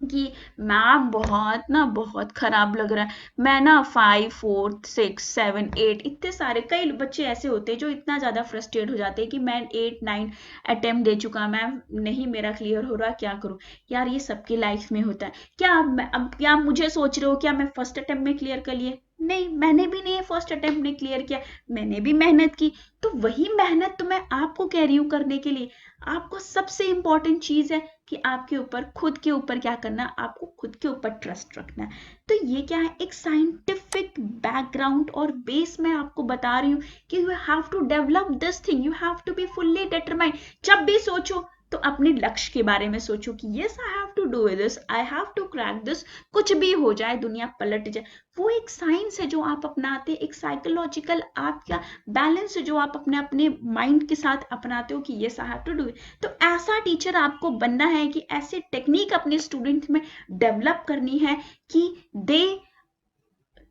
कि मैम बहुत खराब लग रहा है, मैं ना 5 4 6 7 8 इतने सारे, कई बच्चे ऐसे होते हैं जो इतना ज्यादा फ्रस्ट्रेट हो जाते हैं कि मैं 8 9 अटेम्प्ट दे चुका, मैम नहीं मेरा क्लियर हो रहा, क्या करूं? यार ये सबकी लाइफ में होता है। क्या अब क्या आप मुझे सोच रहे हो क्या मैं फर्स्ट अटेम्प्ट में क्लियर कर लिए? नहीं, मैंने भी नहीं फर्स्ट अटेम्प्ट में क्लियर किया, मैंने भी मेहनत की। तो वही मेहनत तो मैं आपको कह रही हूँ करने के लिए। आपको सबसे इंपॉर्टेंट चीज है कि आपके ऊपर, खुद के ऊपर क्या करना, आपको खुद के ऊपर ट्रस्ट रखना है। तो ये क्या है, एक साइंटिफिक बैकग्राउंड और बेस मैं आपको बता रही हूँ कि you have to develop this thing, you have to be fully determined. जब भी सोचो तो अपने लक्ष्य के बारे में सोचो कि yes I have to do this, I have to crack this, कुछ भी हो जाए, दुनिया पलट जाए। वो एक साइंस है जो आप अपनाते, एक साइकोलॉजिकल आपका बैलेंस है जो आप अपने अपने माइंड के साथ अपनाते हो कि yes I have to do. तो ऐसा टीचर आपको बनना है कि ऐसे टेक्निक अपने स्टूडेंट में डेवलप करनी है कि they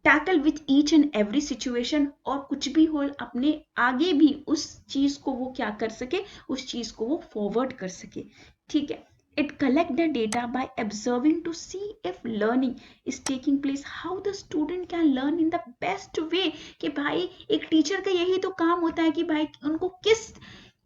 tackle with each and every situation, और कुछ भी हो अपने आगे भी उस चीज को वो क्या कर सके, उस चीज को वो फॉरवर्ड कर सके, ठीक है। It collect the data by observing to see if learning is taking place, how the student can learn in the best way। कि भाई एक टीचर का यही तो काम होता है कि भाई उनको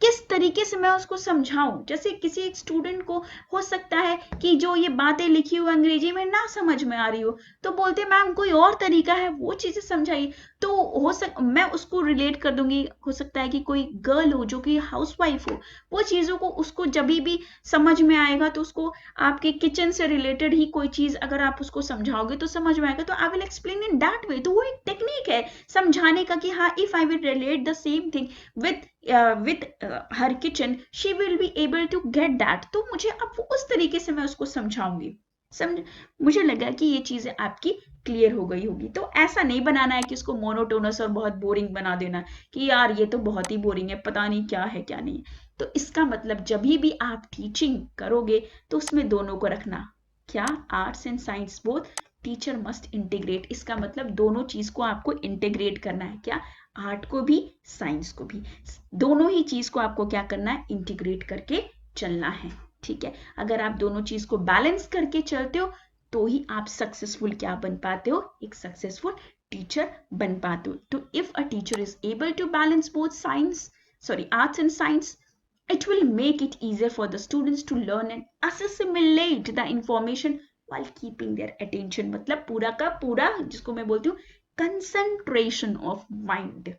किस तरीके से मैं उसको समझाऊं। जैसे किसी एक स्टूडेंट को हो सकता है कि जो ये बातें लिखी हुई अंग्रेजी में ना समझ में आ रही हो, तो बोलते मैम कोई और तरीका है, वो चीजें समझाइए। तो मैं उसको रिलेट कर दूंगी। हो सकता है कि कोई गर्ल हो जो कि हाउसवाइफ हो, वो चीजों को उसको जब भी समझ में आएगा, तो उसको आपके किचन से रिलेटेड ही कोई चीज अगर आप उसको समझाओगे तो समझ में आएगा, तो I will explain in that way. तो वो एक टेक्निक है समझाने का कि हाँ, if I will relate the same thing with her kitchen, she will be able to get that। तो मुझे अब वो उस तरीके से मैं उसको समझाऊंगी, समझ। मुझे लगा कि ये चीजें आपकी क्लियर हो गई होगी। तो ऐसा नहीं बनाना है कि उसको मोनोटोनस और बहुत बोरिंग बना देना कि यार ये तो बहुत ही बोरिंग है, पता नहीं क्या है क्या नहीं। तो इसका मतलब जब भी आप टीचिंग करोगे तो उसमें दोनों को रखना, क्या, arts and science both, teacher must integrate. इसका मतलब दोनों चीज को आपको इंटीग्रेट करना है, क्या, आर्ट को भी साइंस को भी, दोनों ही चीज को आपको क्या करना है, इंटीग्रेट करके चलना है, ठीक है। अगर आप दोनों चीज को बैलेंस करके चलते हो तो ही आप सक्सेसफुल क्या बन पाते हो, एक सक्सेसफुल टीचर बन पाते हो। तो if a teacher is able to balance both arts and science, it will make it easier for the students to learn and assimilate the information while keeping their attention। मतलब पूरा का पूरा जिसको मैं बोलती हूँ कंसंट्रेशन ऑफ माइंड,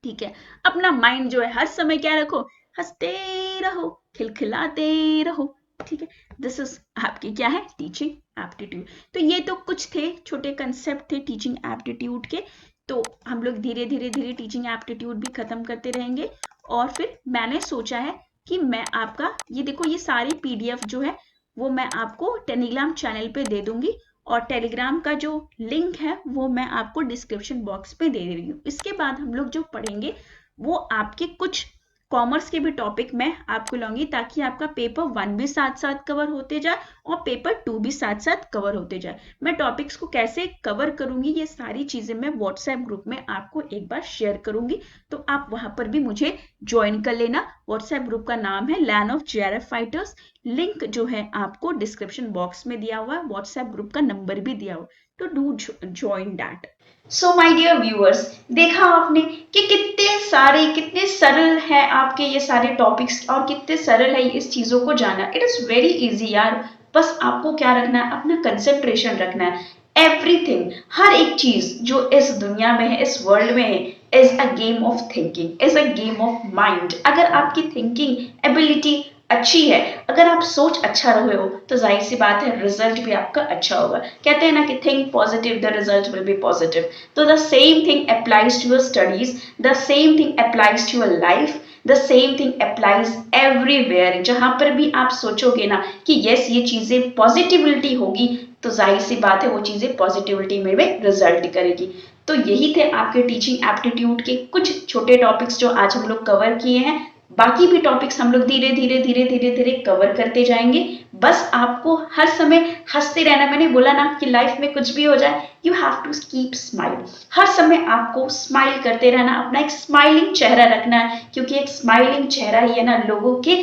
ठीक है। अपना माइंड जो है हर समय क्या रखो, हंसते रहो, खिलखिलाते रहो, ठीक है। दिस इज आपकी क्या है, टीचिंग एप्टीट्यूड। तो ये तो कुछ थे छोटे कंसेप्ट थे टीचिंग एप्टीट्यूड के। तो हम लोग धीरे धीरे धीरे टीचिंग एप्टीट्यूड भी खत्म करते रहेंगे। और फिर मैंने सोचा है कि मैं आपका ये देखो, ये सारी पीडीएफ जो है वो मैं आपको टेलीग्राम चैनल पे दे दूंगी, और टेलीग्राम का जो लिंक है वो मैं आपको डिस्क्रिप्शन बॉक्स पे दे रही हूँ। इसके बाद हम लोग जो पढ़ेंगे वो आपके कुछ कॉमर्स के भी टॉपिक मैं आपको लाऊंगी, ताकि आपका पेपर 1 भी साथ साथ कवर होते जाए और पेपर 2 भी साथ साथ कवर होते जाए। मैं टॉपिक्स को कैसे कवर करूंगी ये सारी चीजें मैं व्हाट्सएप ग्रुप में आपको एक बार शेयर करूंगी, तो आप वहां पर भी मुझे ज्वाइन कर लेना। व्हाट्सएप ग्रुप का नाम है land of JRF fighters, link जो है आपको डिस्क्रिप्शन बॉक्स में दिया हुआ है, व्हाट्सएप ग्रुप का नंबर भी दिया हुआ, तो do join that. So my dear viewers, देखा आपने कि कितने सरल है आपके ये सारे टॉपिक्स, और कितने सरल है इस चीजों को जानना। इट इज वेरी इजी यार, बस आपको क्या रखना है, अपना कंसंट्रेशन रखना है। एवरीथिंग, हर एक चीज जो इस दुनिया में है, इस वर्ल्ड में है, is a game of thinking, is a game of mind. अगर आपकी थिंकिंग एबिलिटी अच्छी है, अगर आप सोच अच्छा रहे हो, तो जाहिर सी बात है रिजल्ट भी आपका अच्छा होगा। कहते हैं ना कि think positive, the result will be positive. तो the same thing applies to your studies, the same thing applies to your life, the same thing applies everywhere. जहां पर भी आप सोचोगे ना कि यस ये चीजें पॉजिटिविटी होगी, तो जाहिर सी बात है वो चीजें पॉजिटिविटी में भी रिजल्ट करेगी। तो यही थे आपके टीचिंग एप्टीट्यूड के कुछ छोटे टॉपिक्स जो आज हम लोग कवर किए हैं। बाकी भी टॉपिक्स हम लोग धीरे धीरे धीरे धीरे धीरे कवर करते जाएंगे। बस आपको हर समय हंसते रहना। मैंने बोला ना कि लाइफ में कुछ भी हो जाए, you have to keep smile. हर समय आपको स्माइल करते रहना, अपना एक स्माइलिंग चेहरा रखना है, क्योंकि एक स्माइलिंग चेहरा ही है ना लोगों के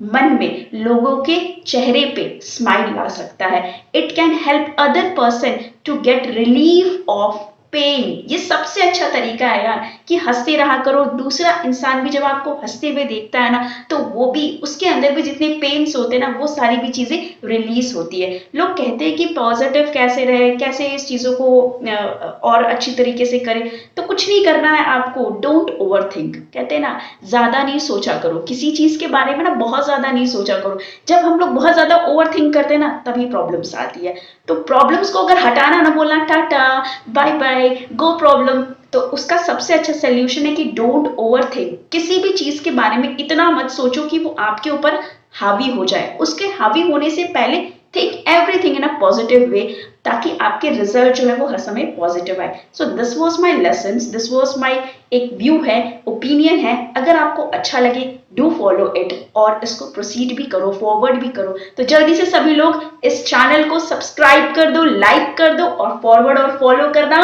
मन में, लोगों के चेहरे पे स्माइल ला सकता है। It can help other person to get relief of pain. ये सबसे अच्छा तरीका है यार कि हंसते रहा करो। दूसरा इंसान भी जब आपको हंसते हुए देखता है ना, तो वो भी, उसके अंदर भी जितने पेन्स होते हैं ना, वो सारी भी चीजें रिलीज होती है। लोग कहते हैं कि पॉजिटिव कैसे रहे, कैसे इस चीजों को और अच्छी तरीके से करें। तो कुछ नहीं करना है आपको, डोंट ओवर थिंक। कहते हैं ना, ज्यादा नहीं सोचा करो किसी चीज के बारे में ना, बहुत ज्यादा नहीं सोचा करो। जब हम लोग बहुत ज्यादा ओवर थिंक करते हैं ना, तभी प्रॉब्लम्स आती है। तो प्रॉब्लम्स को अगर हटाना ना, बोलना टाटा बाय बाय गो प्रॉब्लम, तो उसका सबसे अच्छा सोल्यूशन है कि डोंट ओवर थिंक। किसी भी चीज के बारे में इतना मत सोचो कि वो आपके ऊपर हावी हो जाए। उसके हावी होने से पहले think everything in a positive way, ताकि आपके रिजल्ट जो है वो हर समय पॉजिटिव आए। So this was my lessons, this was my एक व्यू है, ओपिनियन है। अगर आपको अच्छा लगे, डू फॉलो इट और इसको प्रोसीड भी करो, फॉरवर्ड भी करो। तो जल्दी से सभी लोग इस चैनल को सब्सक्राइब कर दो, लाइक कर दो और फॉरवर्ड और फॉलो करना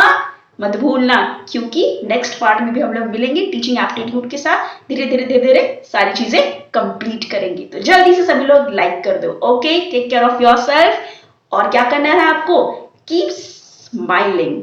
मत भूलना, क्योंकि नेक्स्ट पार्ट में भी हम लोग मिलेंगे टीचिंग एप्टीट्यूड के साथ। धीरे धीरे धीरे धीरे सारी चीजें कंप्लीट करेंगे। तो जल्दी से सभी लोग लाइक कर दो। Okay, take care of yourself. और क्या करना है आपको? Keep smiling.